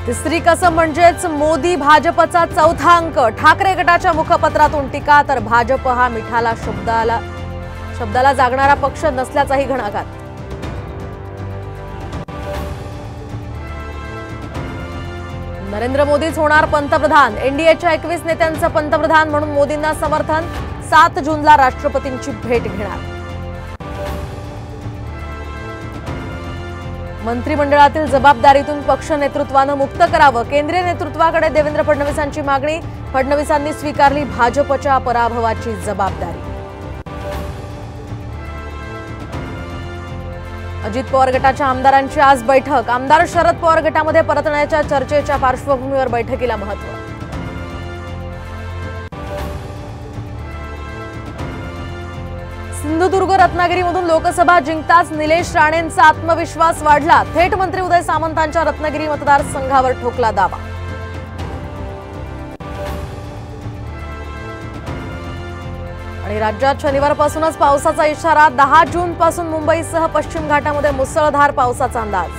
तिसरी कसम म्हणजेच मोदी भाजपचा चौथा अंक। ठाकरे गटाच्या मुखपत्रातून टीका, तर भाजप हा मिठाला शब्दाला जागणारा पक्ष नसल्याचाही घणाघात। नरेंद्र मोदीच होणार पंतप्रधान। एनडीएच्या 21 नेत्यांचं पंतप्रधान म्हणून मोदींना समर्थन। 7 जूनला राष्ट्रपतींची भेट घेणार। मंत्रिमंडळातील जबाबदारीतून पक्ष नेतृत्वानं मुक्त करावं, केंद्रीय नेतृत्वाकडे देवेंद्र फडणवीसांची मागणी। फडणवीसांनी स्वीकारली भाजपच्या पराभवाची जबाबदारी। अजित पवार गटाच्या आमदारांची आज बैठक। आमदार शरद पवार गटामध्ये परतण्याच्या चर्चेच्या पार्श्वभूमीवर बैठकीला महत्त्व। सिंधुदुर्ग रत्नागिरीमधून लोकसभा जिंकताच निलेश राणेंचा आत्मविश्वास वाढला। थेट मंत्री उदय सामंतांच्या रत्नागिरी मतदारसंघावर ठोकला दावा। आणि राज्यात शनिवारपासूनच पावसाचा इशारा। 10 जून पासून मुंबईसह पश्चिम घाटामध्ये मुसळधार पावसाचा अंदाज।